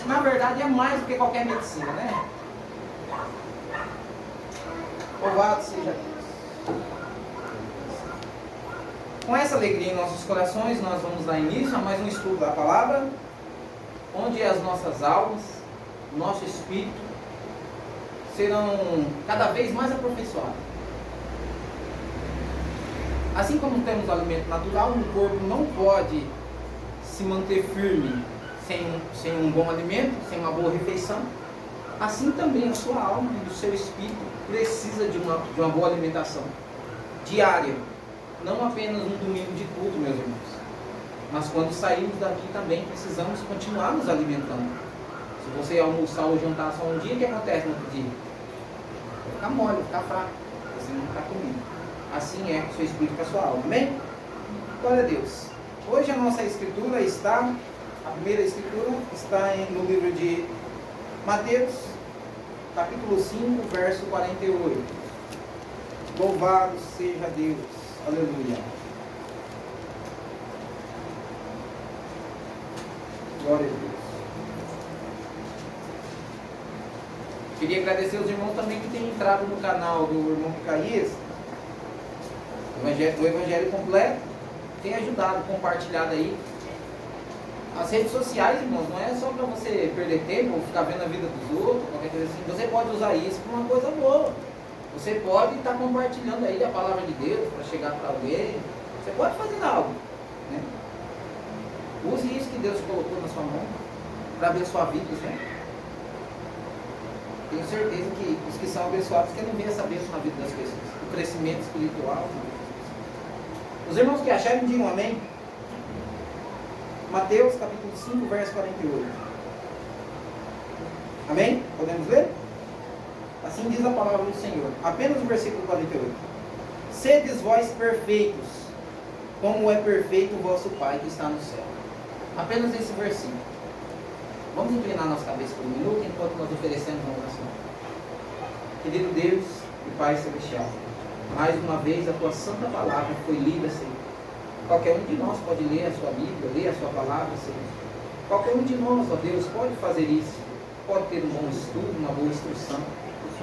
na verdade é mais do que qualquer medicina, né? Louvado seja Deus. Com essa alegria em nossos corações, nós vamos dar início a mais um estudo da palavra, onde as nossas almas, nosso espírito, serão cada vez mais aperfeiçoados. Assim como temos alimento natural, o corpo não pode se manter firme sem um bom alimento, sem uma boa refeição. Assim também a sua alma e o seu espírito precisa de uma boa alimentação diária, não apenas um domingo de culto, meus irmãos, mas quando sairmos daqui também precisamos continuar nos alimentando. Se você almoçar ou jantar só um dia, o que acontece no outro dia? Vai ficar mole, vai ficar fraco, você não está comendo. Assim é o seu espírito com a sua alma, amém? Glória a Deus. Hoje a nossa escritura está, a primeira escritura está no livro de Mateus, capítulo 5, verso 48. Louvado seja Deus. Aleluia. Glória a Deus. Queria agradecer aos irmãos também que têm entrado no canal do irmão Micaías, do Evangelho Completo, tem ajudado, compartilhado aí. As redes sociais, irmãos, não é só para você perder tempo ou ficar vendo a vida dos outros, qualquer coisa assim. Você pode usar isso para uma coisa boa. Você pode estar compartilhando aí a palavra de Deus para chegar para alguém. Você pode fazer algo, né? Use isso que Deus colocou na sua mão para abençoar a vida, né? Tenho certeza que os que são abençoados querem ver essa bênção na vida das pessoas. O crescimento espiritual. Os irmãos que acharem, digam amém. Mateus capítulo 5, verso 48. Amém? Podemos ler? Assim diz a palavra do Senhor. Apenas o versículo 48. Sedes vós perfeitos, como é perfeito o vosso Pai que está no céu. Apenas esse versículo. Vamos inclinar nossa cabeça por um minuto enquanto nós oferecemos uma oração. Querido Deus e Pai Celestial, mais uma vez a Tua Santa Palavra foi lida, Senhor. Qualquer um de nós pode ler a Sua Bíblia, ler a Sua Palavra, Senhor. Qualquer um de nós, ó Deus, pode fazer isso. Pode ter um bom estudo, uma boa instrução.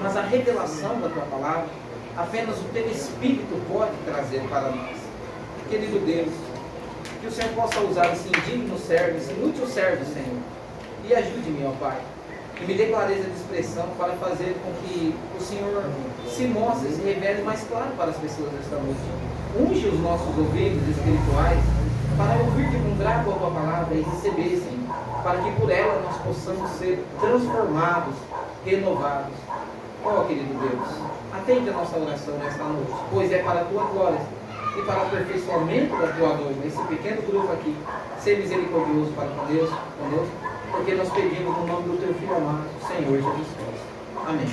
Mas a revelação da Tua Palavra, apenas o Teu Espírito pode trazer para nós. Querido Deus, que o Senhor possa usar esse indigno servo, esse inútil servo, Senhor. E ajude-me, ó Pai. E me dê clareza de expressão para fazer com que o Senhor se mostre, se revele mais claro para as pessoas esta noite. Unge os nossos ouvidos espirituais para ouvir de bom grado a Tua Palavra e receber, Senhor, para que por ela nós possamos ser transformados, renovados. Ó querido Deus, atende a nossa oração nesta noite, pois é para a Tua glória e para o aperfeiçoamento da Tua noiva, esse pequeno grupo aqui. Ser misericordioso para conosco, porque nós pedimos no nome do Teu Filho amado, Senhor Jesus Cristo. Amém.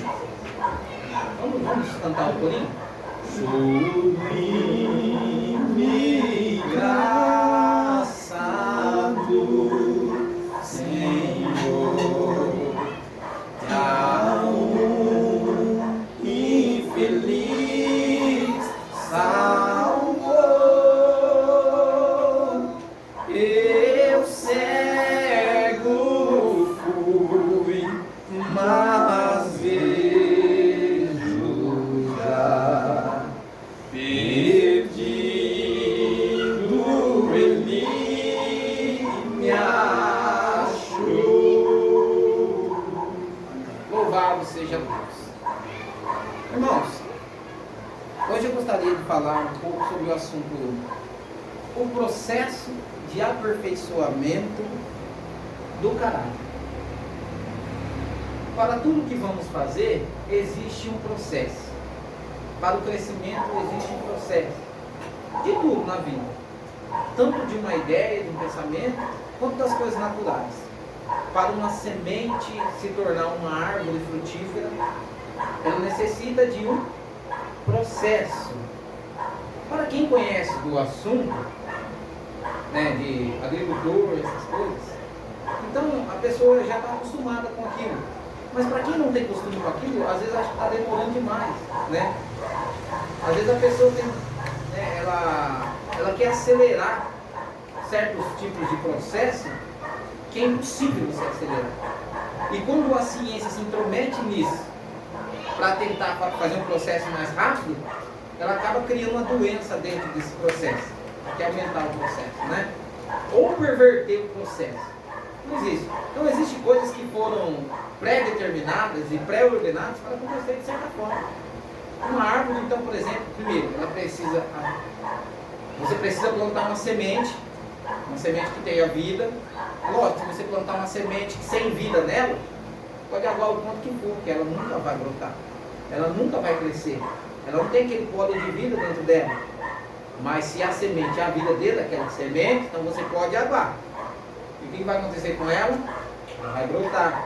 Vamos cantar o corinho? Sublime graça do Senhor, a um infeliz salvou. Eu cego fui, mas vejo já. Perdido ele me achou. Louvado seja Deus. Irmãos, hoje eu gostaria de falar um pouco sobre o assunto, o processo de aperfeiçoamento do caráter. Para tudo que vamos fazer, existe um processo. Para o crescimento, existe um processo. De tudo na vida. Tanto de uma ideia, de um pensamento, quanto das coisas naturais. Para uma semente se tornar uma árvore frutífera, ela necessita de um processo. Para quem conhece do assunto, né, de agricultor, essas coisas, então a pessoa já está acostumada com aquilo. Mas para quem não tem costume com aquilo, às vezes acha que está demorando demais, né? Às vezes a pessoa tem, né, ela quer acelerar certos tipos de processo que é impossível você acelerar. E quando a ciência se intromete nisso, para tentar fazer um processo mais rápido, ela acaba criando uma doença dentro desse processo, que é aumentar o processo, né? Ou perverter o processo. Não existe. Então existem coisas que foram pré-determinadas e pré-ordenadas para acontecer de certa forma. Uma árvore, então, por exemplo, primeiro, você precisa plantar uma semente que tenha vida. Lógico, se você plantar uma semente sem vida nela, pode aguar o quanto que for, porque ela nunca vai brotar, ela nunca vai crescer, ela não tem aquele pólen de vida dentro dela. Mas se a semente é a vida dentro daquela semente, então você pode aguar. E o que vai acontecer com ela? Ela vai brotar.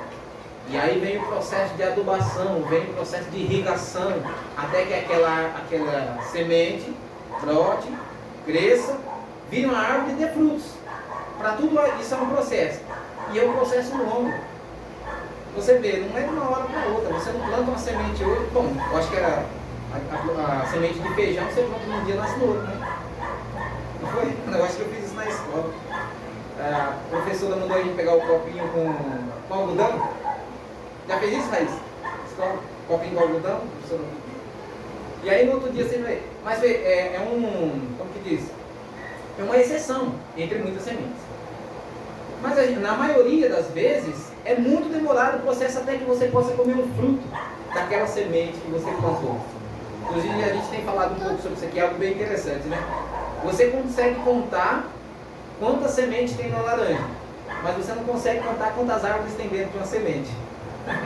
E aí vem o processo de adubação, vem o processo de irrigação, até que aquela semente brote, cresça, vire uma árvore e dê frutos. Para tudo isso é um processo. E é um processo longo. Você vê, não é de uma hora para outra. Você não planta uma semente hoje. Bom, eu acho que era a semente de feijão, você planta num dia, nasce no outro, né? Não foi? Eu acho que eu fiz isso na escola. A professora mandou a gente pegar o copinho com algodão. Já fez isso, Raíssa? Escola, copinho com algodão, professora? E aí no outro dia você vê. Mas como que diz? É uma exceção entre muitas sementes. Mas na maioria das vezes é muito demorado o processo até que você possa comer um fruto daquela semente que você plantou. Inclusive a gente tem falado um pouco sobre isso aqui, é algo bem interessante, né? Você consegue contar quantas sementes tem na laranja, mas você não consegue contar quantas árvores tem dentro de uma semente.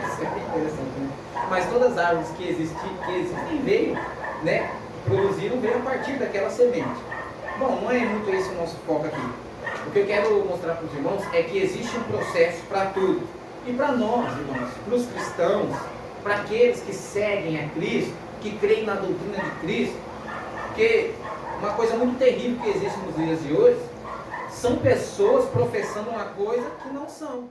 Isso é bem interessante, né? Mas todas as árvores que existem veio, né? Produziram veio a partir daquela semente. Bom, não é muito esse o nosso foco aqui. O que eu quero mostrar para os irmãos é que existe um processo para tudo. E para nós, irmãos, para os cristãos, para aqueles que seguem a Cristo, que creem na doutrina de Cristo, porque uma coisa muito terrível que existe nos dias de hoje são pessoas professando uma coisa que não são.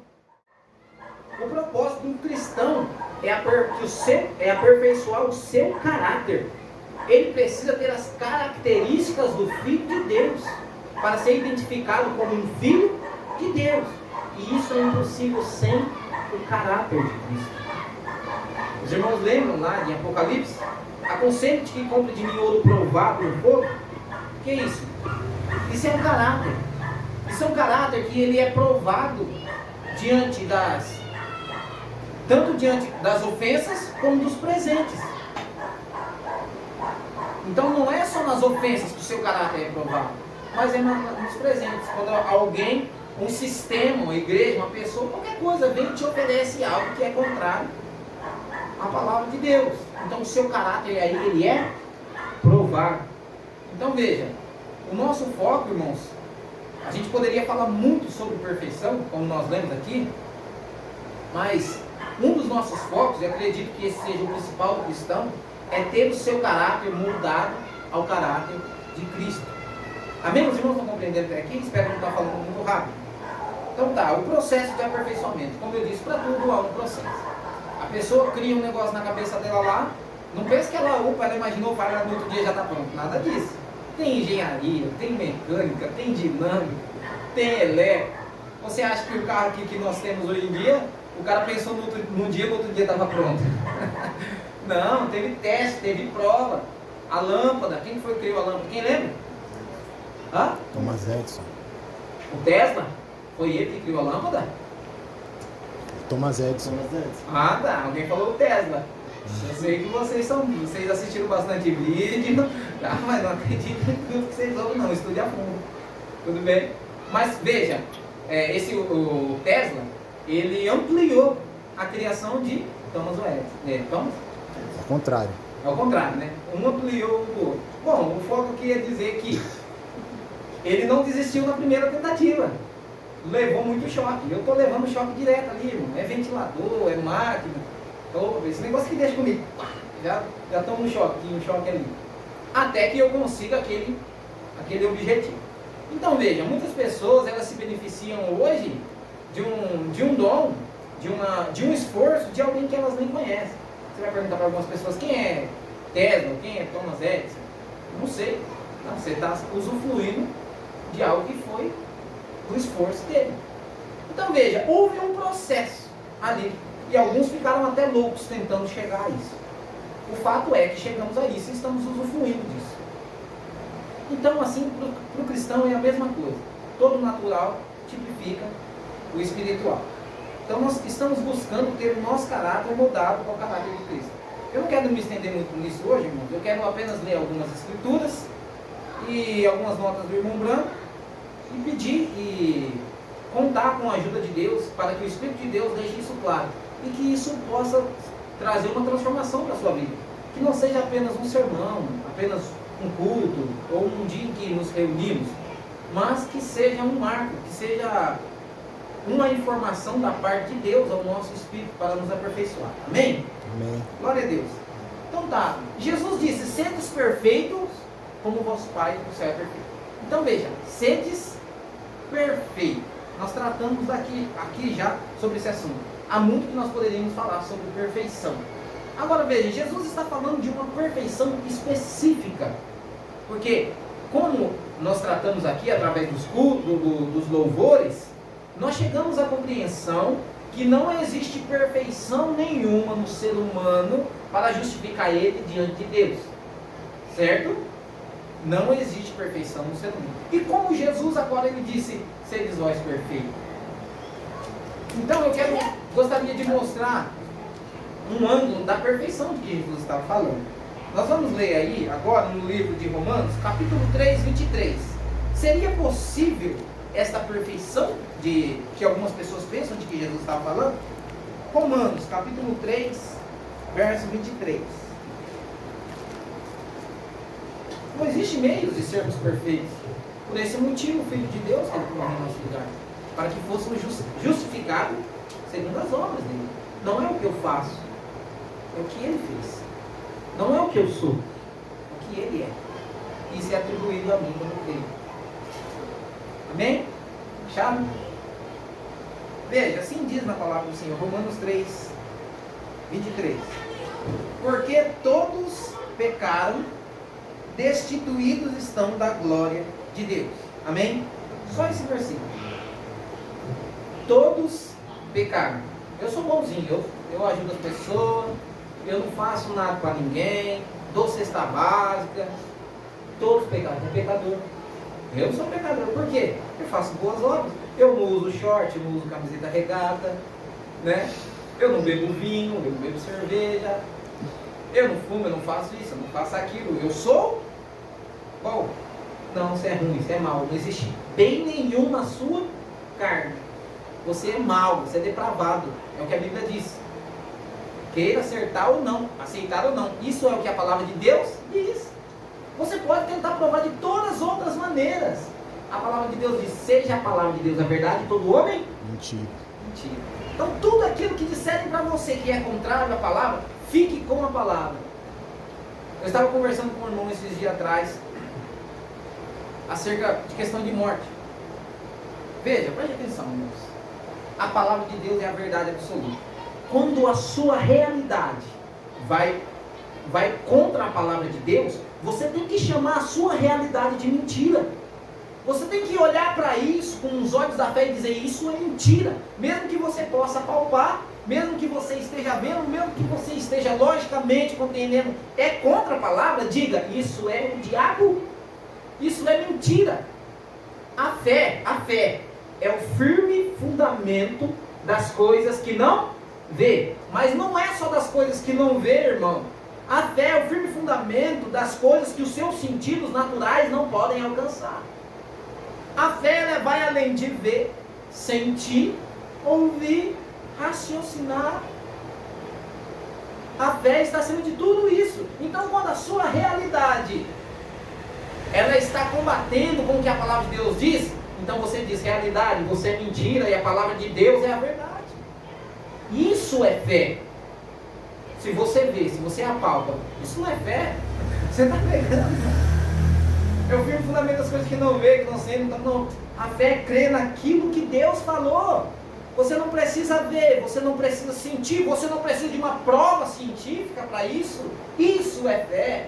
O propósito do cristão é aperfeiçoar o seu caráter. Ele precisa ter as características do Filho de Deus para ser identificado como um Filho de Deus. E isso é impossível sem o caráter de Cristo. Os irmãos lembram lá em Apocalipse? Aconselho-te que compre de mim ouro provado no fogo. O que é isso? Isso é um caráter. Isso é um caráter que ele é provado tanto diante das ofensas como dos presentes. Então não é só nas ofensas que o seu caráter é provado, mas é nos presentes. Quando alguém, um sistema, uma igreja, uma pessoa, qualquer coisa, vem e te oferece algo que é contrário à palavra de Deus. Então o seu caráter aí, ele é provado. Então veja, o nosso foco, irmãos, a gente poderia falar muito sobre perfeição, como nós lemos aqui, mas um dos nossos focos, e acredito que esse seja o principal do cristão, é ter o seu caráter moldado ao caráter de Cristo. Amém? Os irmãos estão compreendendo até aqui? Espero não estar falando muito rápido. Então tá, o processo de aperfeiçoamento. Como eu disse, para tudo há um processo. A pessoa cria um negócio na cabeça dela lá, não pensa que ela imaginou, para no outro dia já está pronto. Nada disso. Tem engenharia, tem mecânica, tem dinâmica, tem elétrica. Você acha que o carro aqui que nós temos hoje em dia, o cara pensou num dia, no outro dia estava pronto? Não, teve teste, teve prova. A lâmpada, quem foi que criou a lâmpada? Quem lembra? Hã? Thomas Edison. O Tesla? Foi ele que criou a lâmpada? Thomas Edison. Ah, tá. Alguém falou o Tesla. Eu sei que vocês assistiram bastante vídeo, tá? Mas não acredito em tudo que vocês ouvem, não. Estude a fundo. Tudo bem? Mas veja, o Tesla, ele ampliou a criação de Thomas Edison. Thomas? Ao contrário. Ao contrário, né? Um ampliou o outro. Bom, o foco aqui é dizer que ele não desistiu na primeira tentativa. Levou muito choque. Eu estou levando choque direto ali, irmão. É ventilador, é máquina. Esse negócio que deixa comigo. Já estamos no choque ali. Até que eu consiga aquele objetivo. Então veja, muitas pessoas elas se beneficiam hoje de um dom, de um esforço de alguém que elas nem conhecem. Você vai perguntar para algumas pessoas quem é Tesla, quem é Thomas Edison? Não sei. Não, você está usufruindo de algo que foi do esforço dele. Então veja, houve um processo ali. E alguns ficaram até loucos tentando chegar a isso. O fato é que chegamos a isso e estamos usufruindo disso. Então, assim, para o cristão é a mesma coisa. Todo natural tipifica o espiritual. Então, nós estamos buscando ter o nosso caráter moldado com o caráter de Cristo. Eu não quero me estender muito nisso hoje, irmãos. Eu quero apenas ler algumas escrituras e algumas notas do irmão Branco e pedir e contar com a ajuda de Deus para que o Espírito de Deus deixe isso claro e que isso possa trazer uma transformação para a sua vida. Que não seja apenas um sermão, apenas um culto ou um dia em que nos reunimos, mas que seja um marco, que seja uma informação da parte de Deus ao nosso espírito para nos aperfeiçoar. Amém? Amém. Glória a Deus. Então tá, Jesus disse, sedes perfeitos como o vosso Pai do céu é perfeito. Então veja, sedes perfeitos. Nós tratamos aqui já sobre esse assunto. Há muito que nós poderíamos falar sobre perfeição. Agora veja, Jesus está falando de uma perfeição específica. Porque, como nós tratamos aqui através dos cultos, dos louvores, nós chegamos à compreensão que não existe perfeição nenhuma no ser humano para justificar ele diante de Deus. Certo? Não existe perfeição no ser humano. E como Jesus agora ele disse, sedes vós perfeitos. Então eu gostaria de mostrar um ângulo da perfeição de que Jesus estava falando. Nós vamos ler aí, agora no livro de Romanos, capítulo 3, 23. Seria possível esta perfeição que algumas pessoas pensam de que Jesus estava falando? Romanos, capítulo 3, verso 23. Não existe meios de sermos perfeitos. Por esse motivo, o Filho de Deus teve que morrer em nosso lugar, para que fôssemos justificados segundo as obras dele. Não é o que eu faço, é o que ele fez. Não é o que eu sou, é o que ele é. Isso é atribuído a mim como creio. Amém? Achado? Veja, assim diz na palavra do Senhor, Romanos 3, 23. Porque todos pecaram, destituídos estão da glória de Deus. Amém? Só esse versículo. Todos pecaram. Eu sou bonzinho, eu ajudo as pessoas, eu não faço nada para ninguém, dou cesta básica. Todos pecaram, é pecador. Eu sou pecador, por quê? Eu faço boas obras. Eu não uso short, eu não uso camiseta regata, né? Eu não bebo vinho, eu não bebo cerveja. Eu não fumo, eu não faço isso, eu não faço aquilo. Eu sou bom. Não, isso é ruim, isso é mal. Não existe bem nenhum na sua carne. Você é mau, você é depravado. É o que a Bíblia diz. Queira acertar ou não, aceitar ou não. Isso é o que a palavra de Deus diz. Você pode tentar provar de todas as outras maneiras. A palavra de Deus diz, seja a palavra de Deus a verdade, todo homem? Mentira. Mentira. Então tudo aquilo que disserem para você que é contrário à palavra, fique com a palavra. Eu estava conversando com um irmão esses dias atrás, acerca de questão de morte. Veja, preste atenção, irmãos. A palavra de Deus é a verdade absoluta. Quando a sua realidade vai contra a palavra de Deus, você tem que chamar a sua realidade de mentira. Você tem que olhar para isso com os olhos da fé e dizer, isso é mentira. Mesmo que você possa palpar, mesmo que você esteja vendo, mesmo que você esteja logicamente compreendendo, é contra a palavra, diga, isso é o diabo, isso é mentira. A fé é o firme fundamento das coisas que não vê. Mas não é só das coisas que não vê, irmão. A fé é o firme fundamento das coisas que os seus sentidos naturais não podem alcançar. A fé ela vai além de ver, sentir, ouvir, raciocinar. A fé está acima de tudo isso. Então quando a sua realidade ela está combatendo com o que a palavra de Deus diz, então você diz realidade, você é mentira e a palavra de Deus é a verdade. Isso é fé. Se você vê, se você apalpa, isso não é fé. Você está pegando. É o firme fundamento das coisas que não vê, que não sente. Então, não. A fé é crer naquilo que Deus falou. Você não precisa ver, você não precisa sentir, você não precisa de uma prova científica para isso. Isso é fé.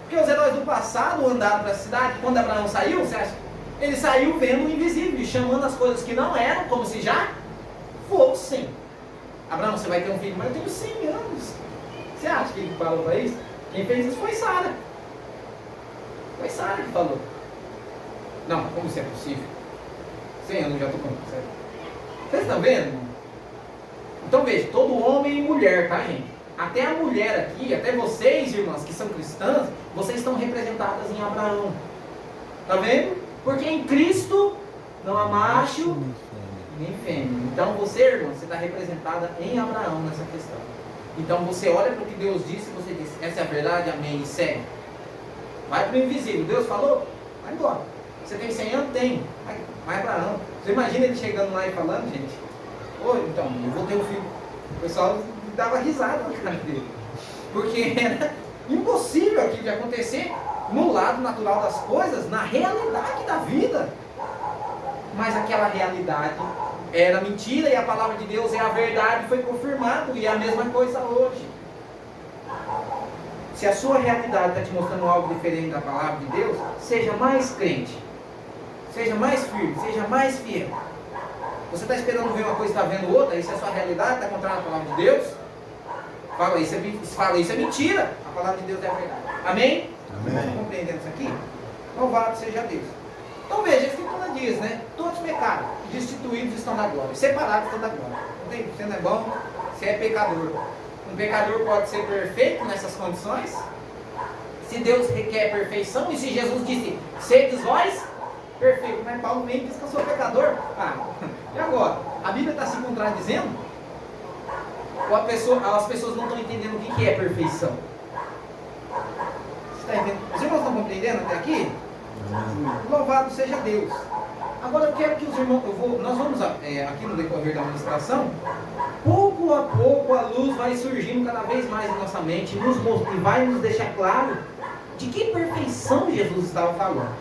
Porque os heróis do passado andaram para a cidade. Quando Abraão saiu, você acha? Ele saiu vendo o invisível, chamando as coisas que não eram, como se já fossem. Abraão, você vai ter um filho, mas eu tenho 100 anos. Você acha que ele falou para isso? Quem fez isso foi Sara. Foi Sara que falou. Não, como isso é possível? 100 anos já estou falando, sério. Vocês estão vendo, irmão? Então veja, todo homem e mulher, tá, gente? Até a mulher aqui, até vocês, irmãs, que são cristãs, vocês estão representadas em Abraão. Tá vendo? Porque em Cristo não há macho nem fêmea. Então você, irmã, você está representada em Abraão nessa questão. Então você olha para o que Deus disse e você diz, essa é a verdade, amém, e segue. Vai para o invisível. Deus falou? Vai embora. Você tem 100 anos? Tem. Vai Abraão. Você imagina ele chegando lá e falando, gente, então, eu vou ter um filho. O pessoal dava risada na cara dele. Porque era impossível aquilo de acontecer no lado natural das coisas, na realidade da vida. Mas aquela realidade era mentira e a palavra de Deus é a verdade, foi confirmado, e é a mesma coisa hoje. Se a sua realidade está te mostrando algo diferente da palavra de Deus, seja mais crente, seja mais firme, seja mais fiel. Você está esperando ver uma coisa e está vendo outra, isso é a sua realidade, está contrário à palavra de Deus? Fala isso é mentira, a palavra de Deus é a verdade. Amém? Amém. Estão compreendendo isso aqui? Louvado seja Deus. Então veja, a Escritura diz, né? Todos pecaram, destituídos estão da glória, separados estão da glória. Você não é bom, você é pecador. Um pecador pode ser perfeito nessas condições? Se Deus requer perfeição, e se Jesus disse, sedes vós perfeito, mas Paulo vem e diz que eu sou pecador. E agora? A Bíblia está se contradizendo? Ou as pessoas não estão entendendo o que é perfeição? Você está entendendo? Os irmãos estão compreendendo até aqui? Louvado seja Deus. Agora eu quero que os irmãos, nós vamos aqui no decorrer da ministração, pouco a pouco a luz vai surgindo cada vez mais em nossa mente e vai nos deixar claro de que perfeição Jesus estava falando.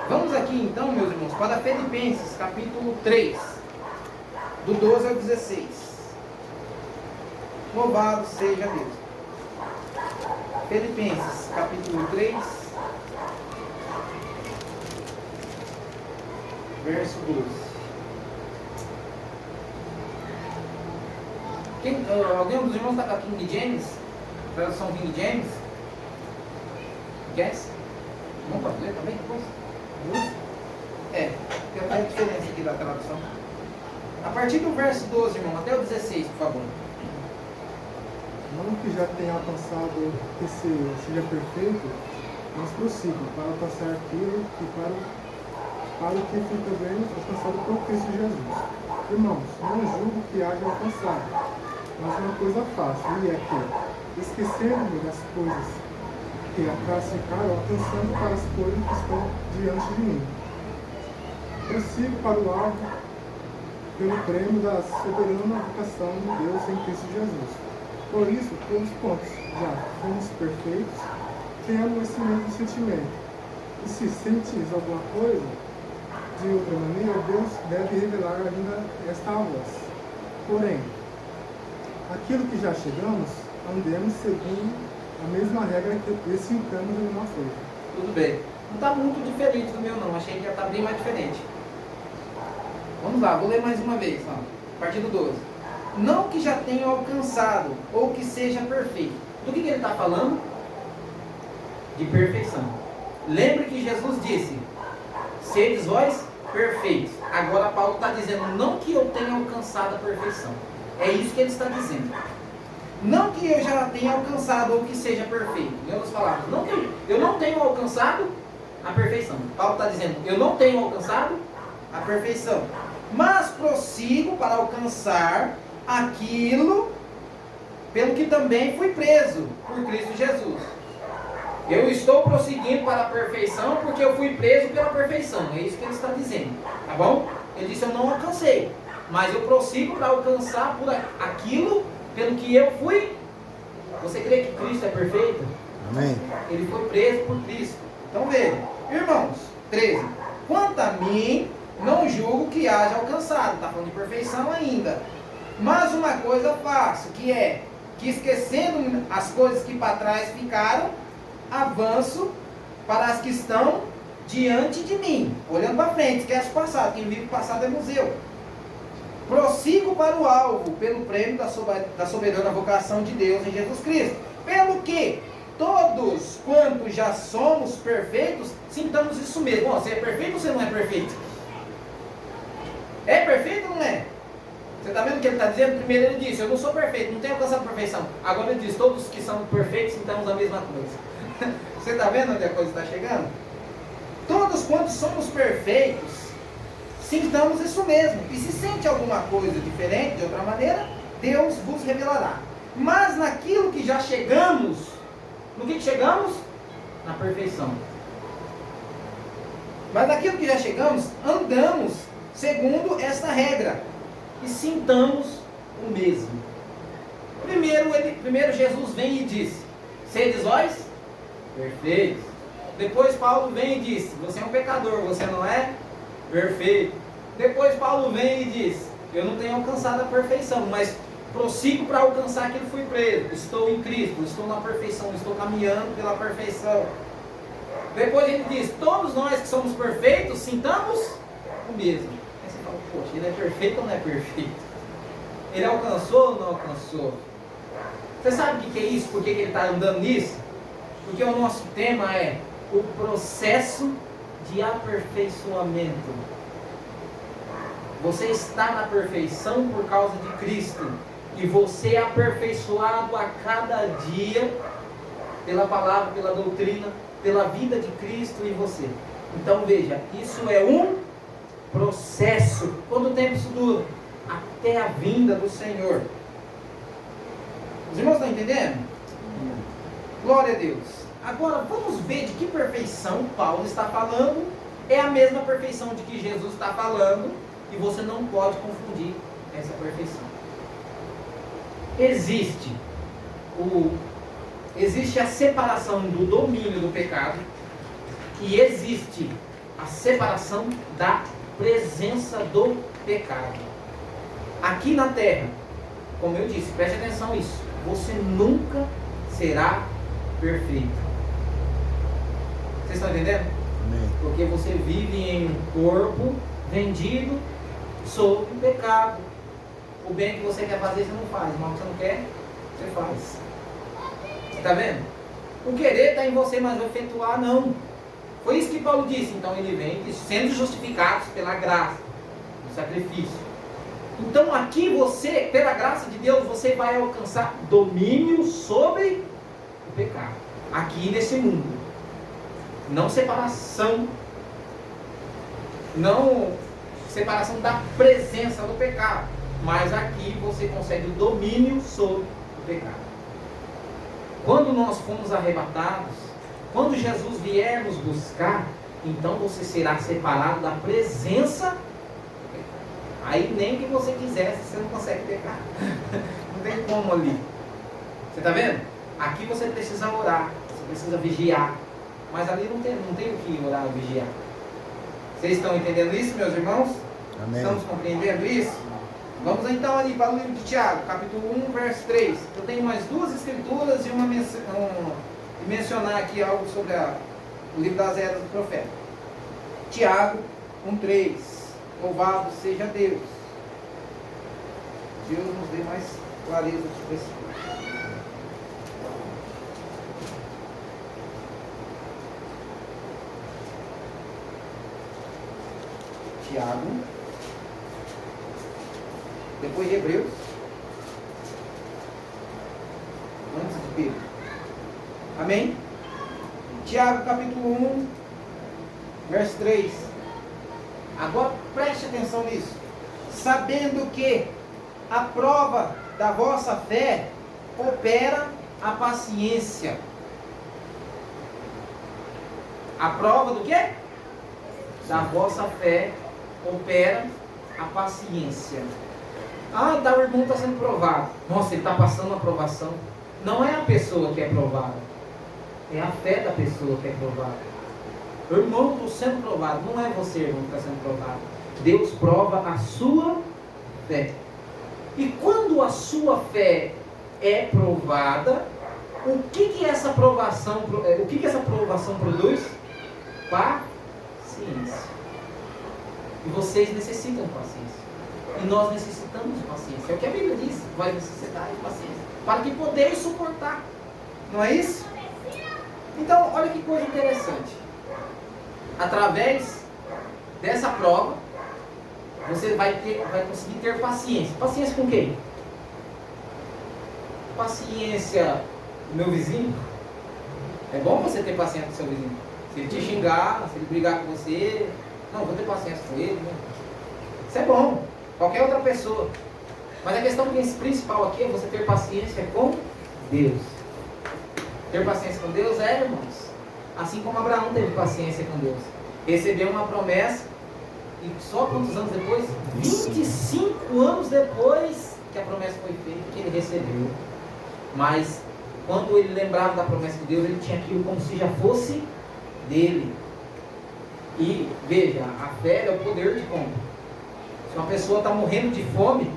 Vamos aqui então, meus irmãos, para Filipenses, capítulo 3, do 12 ao 16. Louvado seja Deus. Filipenses, capítulo 3, verso 12. Alguém dos irmãos está com a King James? Tradução King James? Guess? Vamos para ler também depois? Tem uma diferença aqui da tradução. A partir do verso 12, irmão, até o 16, por favor. Não que já tenha alcançado que seja perfeito, mas prossigo para alcançar aquilo que para o que foi também alcançado por Cristo Jesus. Irmãos, não julgo que haja alcançado, mas uma coisa faço, e é que, esquecendo-me das coisas que atrás ficaram, alcançando para as coisas que estão diante de mim. Prossigo para o alto, pelo prêmio da soberana vocação de Deus em Cristo Jesus. Por isso, todos quantos já fomos perfeitos, tenhamos esse mesmo sentimento. E se sentis alguma coisa, de outra maneira, Deus deve revelar ainda esta a vós. Porém, aquilo que já chegamos, andemos segundo a mesma regra que precintamos em uma coisa. Tudo bem. Não está muito diferente do meu não, achei que ia estar bem mais diferente. Vamos lá, vou ler mais uma vez, ó. A partir do 12. Não que já tenha alcançado, ou que seja perfeito. Do que ele está falando? De perfeição. Lembre que Jesus disse, sedes vós perfeitos. Agora Paulo está dizendo, não que eu tenha alcançado a perfeição. É isso que ele está dizendo. Não que eu já tenha alcançado ou que seja perfeito. Em outras palavras, não que eu não tenho alcançado a perfeição. Paulo está dizendo, eu não tenho alcançado a perfeição, mas prossigo para alcançar aquilo pelo que também fui preso por Cristo Jesus. Eu estou prosseguindo para a perfeição porque eu fui preso pela perfeição. É isso que ele está dizendo, tá bom? Ele disse, eu não alcancei, mas eu prossigo para alcançar por aquilo pelo que eu fui. Você crê que Cristo é perfeito? Amém. Ele foi preso por Cristo. Então veja, irmãos, 13. Quanto a mim, não julgo que haja alcançado. Está falando de perfeição ainda. Mas uma coisa faço, que é que esquecendo as coisas que para trás ficaram, avanço para as que estão diante de mim, olhando para frente, esquece o passado, quem vive o passado é museu. Prossigo para o alvo, pelo prêmio da soberana vocação de Deus em Jesus Cristo. Pelo que todos quantos já somos perfeitos, sintamos isso mesmo. Você é perfeito ou você não é perfeito? É perfeito ou não é? Você está vendo o que ele está dizendo? Primeiro ele disse, eu não sou perfeito, não tenho alcançado a perfeição. Agora ele diz, todos que são perfeitos, sintamos a mesma coisa. Você está vendo onde a coisa está chegando? Todos quantos somos perfeitos, sintamos isso mesmo. E se sente alguma coisa diferente, de outra maneira, Deus vos revelará. Mas naquilo que já chegamos, no que chegamos? Na perfeição. Mas naquilo que já chegamos, andamos segundo esta regra. E sintamos o mesmo. Primeiro Jesus vem e disse, sedes vós perfeitos. Depois Paulo vem e diz, você é um pecador, você não é perfeito. Depois Paulo vem e diz, eu não tenho alcançado a perfeição, mas prossigo para alcançar aquilo que fui preso. Estou em Cristo, estou na perfeição, estou caminhando pela perfeição. Depois ele diz, todos nós que somos perfeitos, sintamos o mesmo. Aí você fala, poxa, ele é perfeito ou não é perfeito? Ele alcançou ou não alcançou? Você sabe o que é isso? Por que ele está andando nisso? Porque o nosso tema é o processo de aperfeiçoamento. Você está na perfeição por causa de Cristo. E você é aperfeiçoado a cada dia pela palavra, pela doutrina, pela vida de Cristo em você. Então veja, isso é um processo. Quanto tempo isso dura? Até a vinda do Senhor. Os irmãos estão entendendo? Glória a Deus. Agora vamos ver de que perfeição Paulo está falando. É a mesma perfeição de que Jesus está falando. E você não pode confundir essa perfeição. Existe a separação do domínio do pecado. E existe a separação da presença do pecado. Aqui na terra, como eu disse, preste atenção nisso. Você nunca será perfeito. Vocês estão entendendo? Amém. Porque você vive em um corpo vendido sob o pecado. O bem que você quer fazer, você não faz. O mal que você não quer, você faz. Está vendo? O querer está em você, mas o efetuar não. Foi isso que Paulo disse. Então ele vem sendo justificados pela graça, do sacrifício. Então aqui você, pela graça de Deus, você vai alcançar domínio sobre o pecado. Aqui nesse mundo. Não separação. Não separação da presença do pecado. Mas aqui você consegue o domínio sobre o pecado. Quando nós formos arrebatados, quando Jesus vier nos buscar, então você será separado da presença do pecado. Aí nem que você quisesse, você não consegue pecar. Não tem como ali. Você está vendo? Aqui você precisa orar, você precisa vigiar. Mas ali não tem o que orar ou vigiar. Vocês estão entendendo isso, meus irmãos? Amém. Estamos compreendendo isso? Vamos então ali para o livro de Tiago, capítulo 1, verso 3. Eu tenho mais duas escrituras e mencionar aqui algo sobre o livro das Eras do Profeta. Tiago 1,3. Louvado seja Deus. Deus nos dê mais clareza sobre esse texto. Tiago, depois de Hebreus, antes de Pedro. Amém? Tiago capítulo 1, verso 3. Agora preste atenção nisso. Sabendo que a prova da vossa fé opera a paciência. A prova do quê? Da vossa fé opera a paciência. Ah, tá, o irmão está sendo provado. Nossa, ele está passando a provação. Não é a pessoa que é provada. É a fé da pessoa que é provada. Irmão, estou sendo provado. Não é você, irmão, que está sendo provado. Deus prova a sua fé. E quando a sua fé é provada, o que essa provação produz? paciência. E vocês necessitam de paciência. E nós necessitamos de paciência. É o que a Bíblia diz. Vai necessitar de paciência. Para que podeis suportar. Não é isso? Então, olha que coisa interessante. Através dessa prova, você vai conseguir ter paciência. Paciência com quem? Paciência do meu vizinho. É bom você ter paciência com seu vizinho. Se ele te xingar, se ele brigar com você, não, vou ter paciência com ele. Né? Isso é bom. Qualquer outra pessoa. Mas a questão principal aqui é você ter paciência com Deus. Ter paciência com Deus é, irmãos, assim como Abraão teve paciência com Deus. Recebeu uma promessa e só quantos anos depois? 25 anos depois que a promessa foi feita, que ele recebeu. Mas quando ele lembrava da promessa de Deus, ele tinha aquilo como se já fosse dele. E veja, a fé é o poder de compra. Se uma pessoa está morrendo de fome,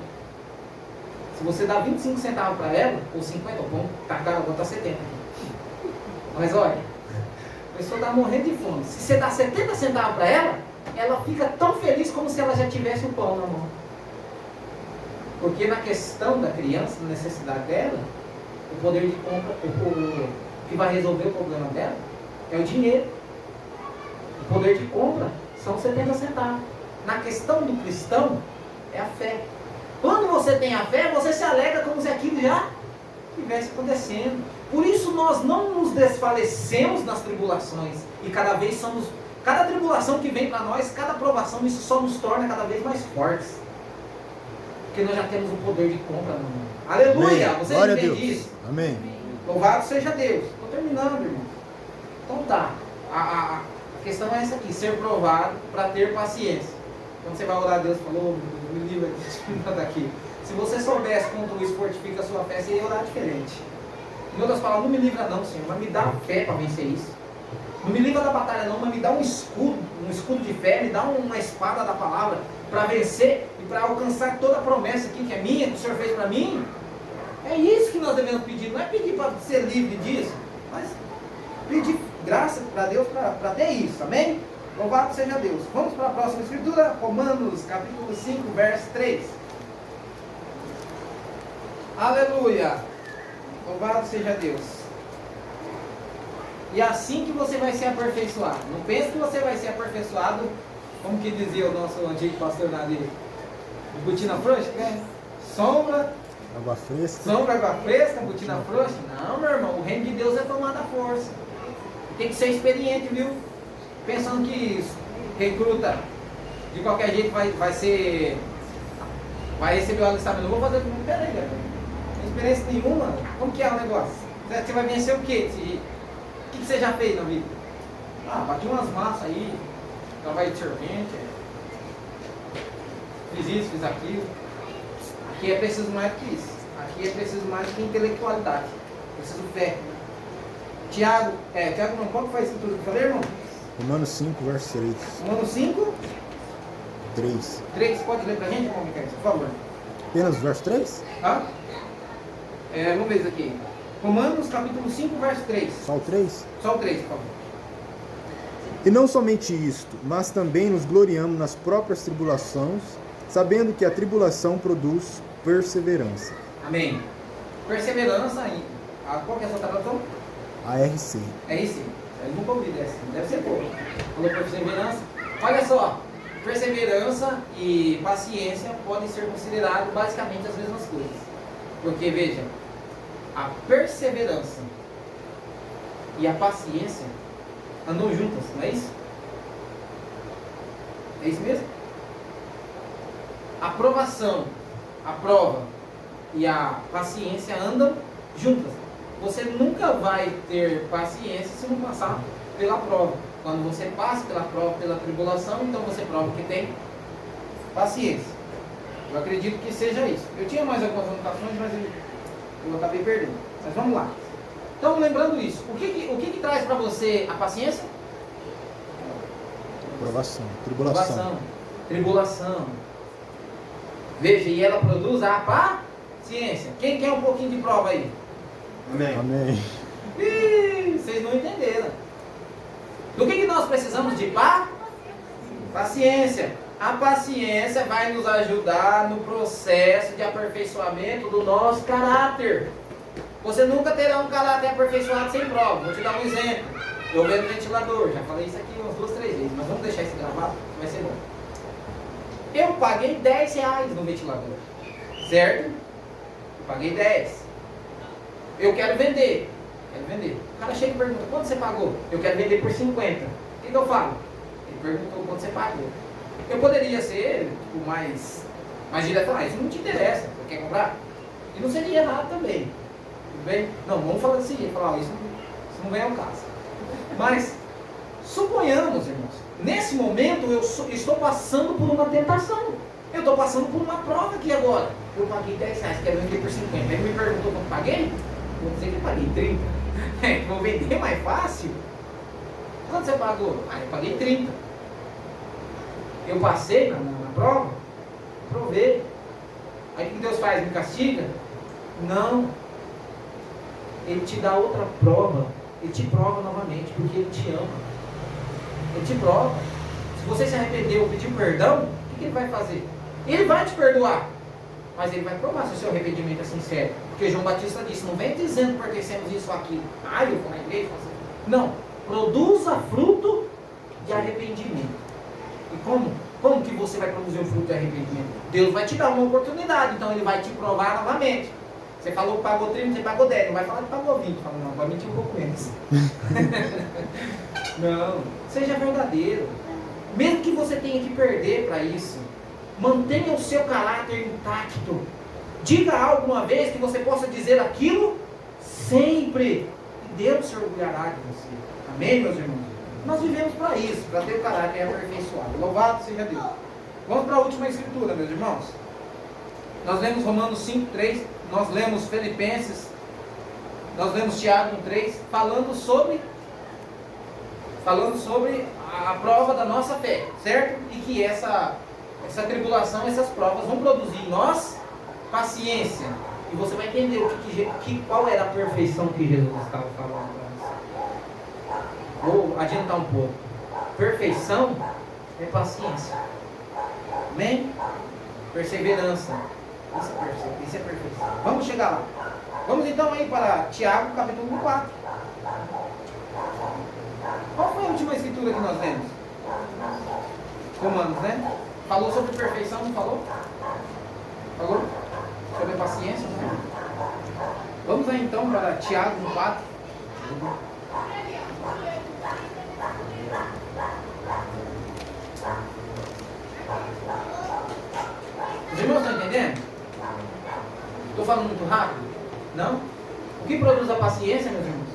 se você dá 25 centavos para ela, ou 50, ou bom, tá caro, vou botar 70 aqui. Mas olha, a pessoa está morrendo de fome. Se você dá 70 centavos para ela, ela fica tão feliz como se ela já tivesse o pão na mão. Porque na questão da criança, na necessidade dela, o poder de compra, o que vai resolver o problema dela, é o dinheiro. O poder de compra são 70 centavos. Na questão do cristão, é a fé. Quando você tem a fé, você se alegra como se aquilo já estivesse acontecendo. Por isso nós não nos desfalecemos nas tribulações. E cada tribulação que vem para nós, cada provação, isso só nos torna cada vez mais fortes. Porque nós já temos o poder de compra no mundo. Aleluia! Amém. Você Glória a entende Deus. isso? Amém. Louvado seja Deus. Estou terminando, irmão. Então tá. A questão é essa aqui. Ser provado para ter paciência. Quando você vai orar a Deus, falou, me livra daqui. Se você soubesse quanto isso fortifica a sua fé, você ia orar diferente. Em outras palavras, não me livra não, Senhor, mas me dá fé para vencer isso. Não me livra da batalha não, mas me dá um escudo de fé, me dá uma espada da palavra para vencer e para alcançar toda a promessa aqui que é minha, que o Senhor fez para mim. É isso que nós devemos pedir, não é pedir para ser livre disso, mas pedir graça para Deus para ter isso, amém? Louvado seja Deus. Vamos para a próxima escritura, Romanos capítulo 5, verso 3. Aleluia! Louvado seja Deus. E assim que você vai ser aperfeiçoado. Não pense que você vai ser aperfeiçoado, como que dizia o nosso antigo pastor Nadir, de botina frouxa, né? Sombra, Água fresca. sombra, água fresca, botina frouxa. Não, meu irmão, o reino de Deus é tomado à força. Tem que ser experiente, viu? Pensando que recruta de qualquer jeito vai receber o alistamento. Não vou fazer tudo. Peraí, velho. Não tem experiência nenhuma. Como que é o negócio? Você vai vencer o quê? O que você já fez na vida? Ah, bati umas massas aí, trabalho de servente, fiz isso, fiz aquilo. Aqui é preciso mais do que isso. Aqui é preciso mais do que intelectualidade. Preciso fé. Tiago não, qual que foi a escritura que eu falei, irmão? Romanos 5, verso 3. Romanos 5, 3. 3, pode ler pra gente, irmão Micael, por favor? Apenas o verso 3? Hã? Vamos ver isso aqui. Romanos capítulo 5, verso 3. Só o 3? Só o 3, por favor. E não somente isto, mas também nos gloriamos nas próprias tribulações, sabendo que a tribulação produz perseverança. Amém. Perseverança, qual que é a sua tradução? A RC. RC. Eu nunca ouvi dessa, deve ser pouco. Falou perseverança. Olha só, perseverança e paciência podem ser considerados basicamente as mesmas coisas. Porque, veja, a perseverança e a paciência andam juntas, não é isso? É isso mesmo? A provação, a prova e a paciência andam juntas. Você nunca vai ter paciência se não passar pela prova. Quando você passa pela prova, pela tribulação, então você prova que tem paciência. Eu acredito que seja isso. Eu tinha mais algumas anotações, mas eu acabei perdendo. Mas vamos lá. Então, lembrando isso, o que traz para você a paciência? Provação. Tribulação. Tribulação. Veja, e ela produz a paciência. Quem quer um pouquinho de prova aí? Amém. Amém. Ih, vocês não entenderam. Do que nós precisamos de Paciência. A paciência vai nos ajudar no processo de aperfeiçoamento do nosso caráter. Você nunca terá um caráter aperfeiçoado sem prova. Vou te dar um exemplo. Eu vendo ventilador, já falei isso aqui umas 2, 3 vezes, mas vamos deixar isso gravado, vai ser bom. Eu paguei R$10 no ventilador, certo? Eu paguei 10. Eu quero vender. O cara chega e pergunta, quanto você pagou? Eu quero vender por 50. O que eu falo? Ele perguntou quanto você pagou. Eu poderia ser tipo, mais direto, isso não te interessa, você quer comprar? E não seria errado também. Tudo bem? Não, vamos falar desse jeito, falar, isso não vem ao caso. Mas, suponhamos, irmãos, nesse momento eu estou passando por uma tentação. Eu estou passando por uma prova aqui agora. Eu paguei R$10, quero vender por 50. Ele me perguntou quanto paguei? Vou dizer que eu paguei 30. Vou vender mais fácil. Quanto você pagou? Eu paguei 30. Eu passei na prova? Provei. Aí o que Deus faz? Me castiga? Não. Ele te dá outra prova. Ele te prova novamente, porque Ele te ama. Ele te prova. Se você se arrependeu, pedir perdão, o que Ele vai fazer? Ele vai te perdoar. Mas Ele vai provar se o seu arrependimento é sincero. Porque João Batista disse, não vem dizendo que pertencemos isso ou aquilo. Eu vou na igreja. Não. Produza fruto de arrependimento. E como que você vai produzir um fruto de arrependimento? Deus vai te dar uma oportunidade, então Ele vai te provar novamente. Você falou que pagou 30, você pagou 10, não vai falar que pagou 20. Fala, não, vai mentir um pouco menos. Não, seja verdadeiro. Mesmo que você tenha que perder para isso, mantenha o seu caráter intacto. Diga algo uma vez que você possa dizer aquilo sempre. E Deus se orgulhará de você. Amém, meus irmãos? Nós vivemos para isso, para ter o caráter aperfeiçoado. Louvado seja Deus. Vamos para a última escritura, meus irmãos. Nós lemos Romanos 5:3, nós lemos Filipenses, nós lemos Tiago 1:3, falando sobre a prova da nossa fé, certo? E que essa tribulação, essas provas vão produzir em nós paciência. E você vai entender qual era a perfeição que Jesus estava falando para nós. Vou adiantar um pouco. Perfeição é paciência. Amém? Perseverança. Isso é perfeição. Vamos chegar lá. Vamos então aí para Tiago, capítulo 4. Qual foi a última escritura que nós lemos? Romanos, né? Falou sobre perfeição, não falou? Falou? Sobre a paciência, né? Vamos aí então para Tiago 4. Os irmãos estão entendendo? Estou falando muito rápido? Não? O que produz a paciência, meus irmãos?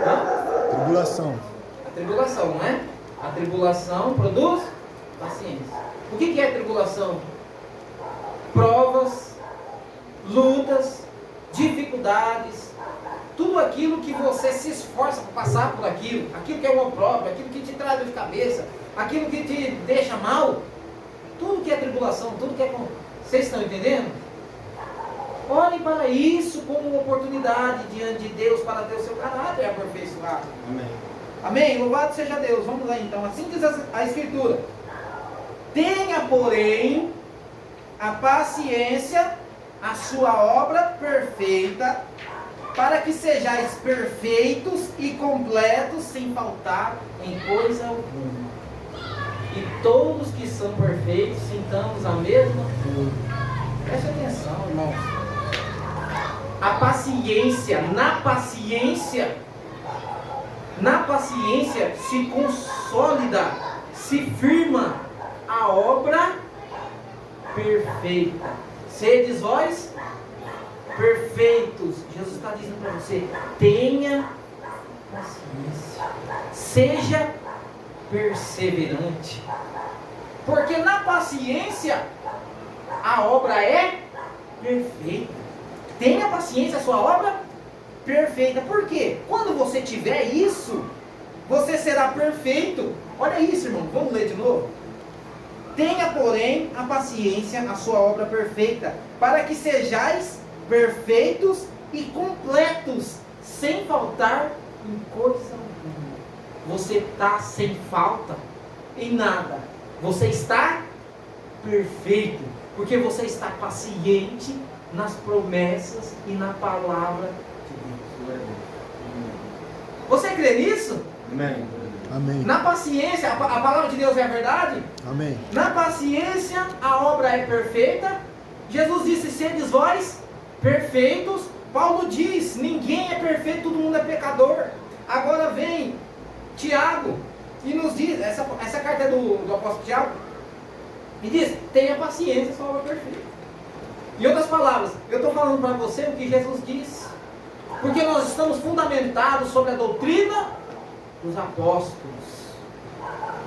Não? Tribulação. A tribulação, não é? A tribulação produz paciência. O que é tribulação? Provas, lutas, dificuldades, tudo aquilo que você se esforça para passar por aquilo que é uma prova, aquilo que te traz dor de cabeça, aquilo que te deixa mal, tudo que é tribulação, tudo que é... Vocês estão entendendo? Olhem para isso como uma oportunidade diante de Deus para ter o seu caráter aperfeiçoado. Amém. Amém? Louvado seja Deus. Vamos lá então. Assim diz a Escritura. Tenha, porém, a paciência, a sua obra perfeita, para que sejais perfeitos e completos, sem faltar em coisa alguma. E todos que são perfeitos, sintamos a mesma coisa. Preste atenção, irmãos. A paciência, na paciência se consolida, se firma a obra perfeita. Sedes vós perfeitos. Jesus está dizendo para você: tenha paciência, seja perseverante, porque na paciência a obra é perfeita. Tenha paciência, a sua obra perfeita. Por quê? Quando você tiver isso, você será perfeito. Olha isso, irmão. Vamos ler de novo. Tenha, porém, a paciência, a sua obra perfeita, para que sejais perfeitos e completos, sem faltar em coisa alguma. Você está sem falta. em nada. Você está perfeito, porque você está paciente nas promessas e na palavra de Deus. Você crê nisso? Amém. Amém. Na paciência, a palavra de Deus é a verdade? Amém. Na paciência, a obra é perfeita. Jesus disse: sedes vós perfeitos. Paulo diz: ninguém é perfeito, todo mundo é pecador. Agora vem Tiago e nos diz, essa carta é do apóstolo Tiago, e diz: tenha paciência, sua obra é perfeita. Em outras palavras, eu estou falando para você o que Jesus disse, porque nós estamos fundamentados sobre a doutrina dos apóstolos.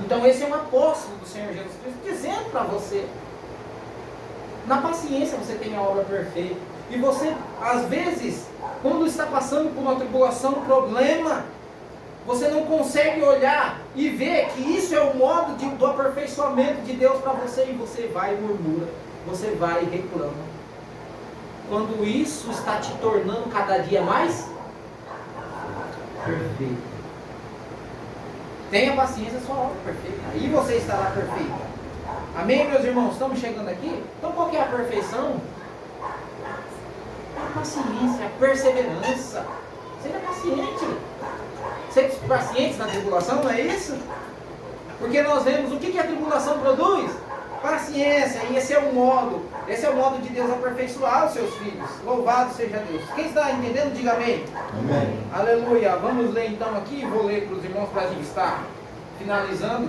Então esse é um apóstolo do Senhor Jesus Cristo dizendo para você: na paciência você tem a obra perfeita. E você, às vezes, quando está passando por uma tribulação, um problema, você não consegue olhar e ver que isso é o modo do aperfeiçoamento de Deus para você, e você vai e murmura, você vai e reclama. Quando isso está te tornando cada dia mais perfeito. Tenha paciência, sua obra é perfeita. Aí você estará perfeito. Amém, meus irmãos? Estamos chegando aqui? Então qual que é a perfeição? A paciência, a perseverança. Seja paciente. Seja paciente na tribulação, não é isso? Porque nós vemos o que a tribulação produz? Paciência. E esse é o modo de Deus aperfeiçoar os seus filhos. Louvado seja Deus. Quem está entendendo, diga amém. Amém. Aleluia. Vamos ler então aqui, vou ler para os irmãos para a gente estar finalizando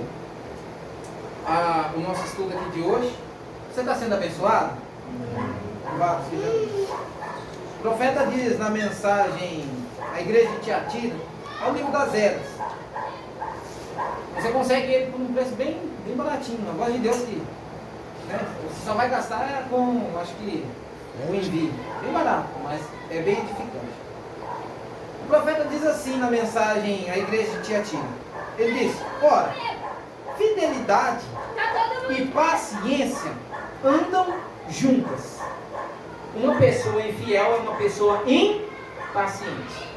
o nosso estudo aqui de hoje. Você está sendo abençoado? Louvado seja Deus. O profeta diz na mensagem à igreja de Tiatira, ao livro das Eras. Você consegue ele por um preço bem baratinho, a voz de Deus que, né, você só vai gastar com, acho que, o envio. Bem barato, mas é bem edificante. O profeta diz assim na mensagem à igreja de Tiatira. Ele diz: ora, fidelidade e paciência andam juntas. Uma pessoa infiel é uma pessoa impaciente.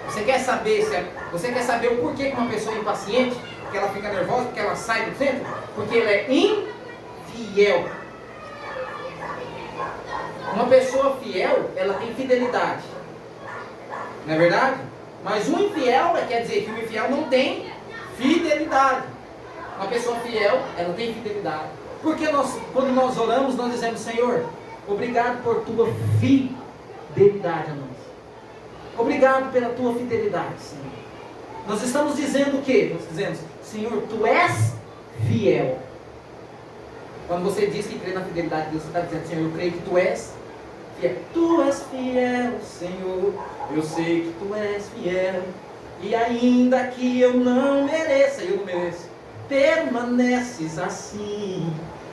Você quer saber o porquê que uma pessoa é impaciente? Porque ela fica nervosa, porque ela sai do centro? Porque ela é infiel. Uma pessoa fiel, ela tem fidelidade. Não é verdade? Mas o infiel quer dizer que o infiel não tem fidelidade. Uma pessoa fiel, ela tem fidelidade. Porque quando nós oramos, nós dizemos: Senhor, obrigado por tua fidelidade a nós. Obrigado pela tua fidelidade, Senhor. Nós estamos dizendo o quê? Nós dizemos: Senhor, tu és fiel. Quando você diz que crê na fidelidade de Deus, você está dizendo: Senhor, eu creio que tu és fiel. Tu és fiel, Senhor. Eu sei que tu és fiel. E ainda que eu não mereça, eu não mereço, permaneces assim.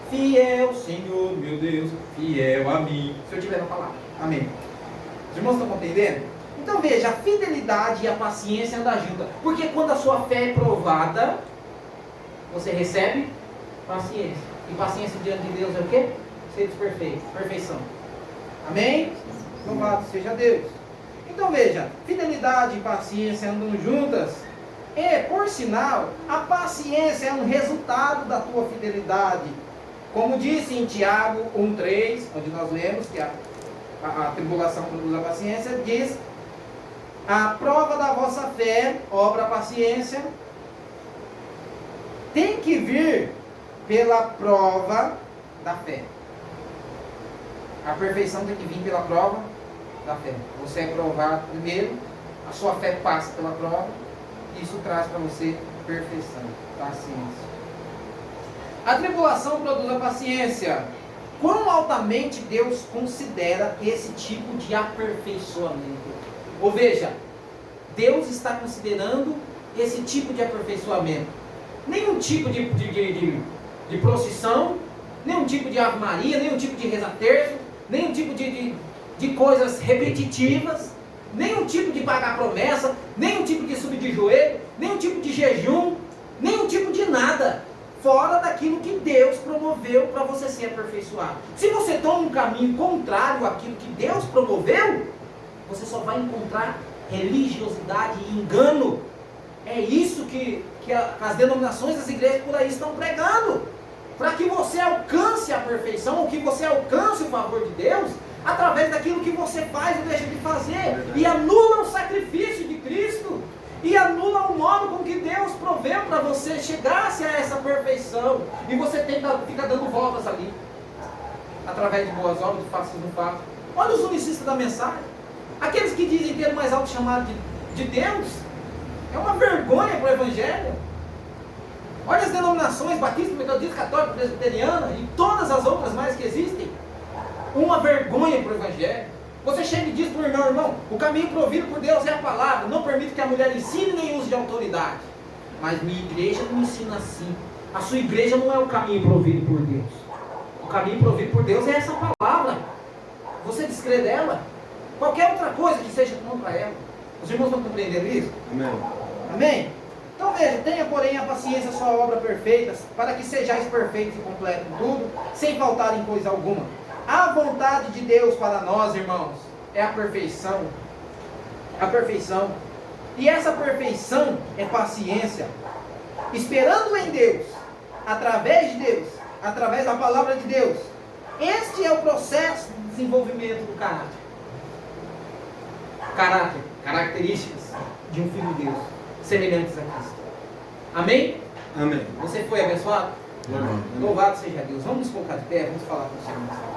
Fiel, Senhor, meu Deus, fiel a mim. Se eu tiver na palavra. Amém. Os irmãos estão compreendendo? Então veja, a fidelidade e a paciência andam juntas. Porque quando a sua fé é provada, você recebe paciência. E paciência diante de Deus é o quê? Seres perfeitos, perfeição. Amém? Louvado seja Deus. Então veja, fidelidade e paciência andam juntas. E, por sinal, a paciência é um resultado da tua fidelidade. Como disse em Tiago 1,3, onde nós lemos que a tribulação produz a paciência, diz: a prova da vossa fé, obra a paciência, tem que vir pela prova da fé. A perfeição tem que vir pela prova da fé. Você é provado primeiro, a sua fé passa pela prova, e isso traz para você perfeição, paciência. A tribulação produz a paciência. Quão altamente Deus considera esse tipo de aperfeiçoamento? Ou veja, Deus está considerando esse tipo de aperfeiçoamento. Nenhum tipo de procissão, nenhum tipo de Ave Maria, nenhum tipo de reza-terço, nenhum tipo de coisas repetitivas, nenhum tipo de pagar promessa, nenhum tipo de subir de joelho, nenhum tipo de jejum, nenhum tipo de nada fora daquilo que Deus promoveu para você ser aperfeiçoado. Se você toma um caminho contrário àquilo que Deus promoveu, você só vai encontrar religiosidade e engano. É isso que as denominações das igrejas por aí estão pregando. Para que você alcance a perfeição, ou que você alcance o favor de Deus, através daquilo que você faz ou deixa de fazer. E anula o sacrifício de Cristo. E anula o modo com que Deus proveu para você chegar-se a essa perfeição. E você fica dando voltas ali. Através de boas obras, de fatos no fato. Olha os unicistas da mensagem. Aqueles que dizem ter o mais alto chamado de Deus. É uma vergonha para o Evangelho. Olha as denominações, batista, metodista, católica, presbiteriana e todas as outras mais que existem. Uma vergonha para o Evangelho. Você chega e diz para o irmão, o caminho provido por Deus é a palavra. Não permite que a mulher ensine nem use de autoridade. Mas minha igreja não ensina assim. A sua igreja não é o caminho provido por Deus. O caminho provido por Deus é essa palavra. Você descrê dela. Qualquer outra coisa que seja contra ela. Os irmãos estão compreendendo isso? Amém. Amém? Então veja, tenha porém a paciência sua obra perfeita, para que sejais perfeitos e completos em tudo, sem faltar em coisa alguma. A vontade de Deus para nós, irmãos, é a perfeição. A perfeição. E essa perfeição é paciência. Esperando em Deus, através de Deus, através da palavra de Deus. Este é o processo de desenvolvimento do caráter. Características de um filho de Deus, semelhantes a Cristo. Amém? Amém. Você foi abençoado? Amém. Louvado seja Deus. Vamos nos colocar de pé, vamos falar com o Senhor.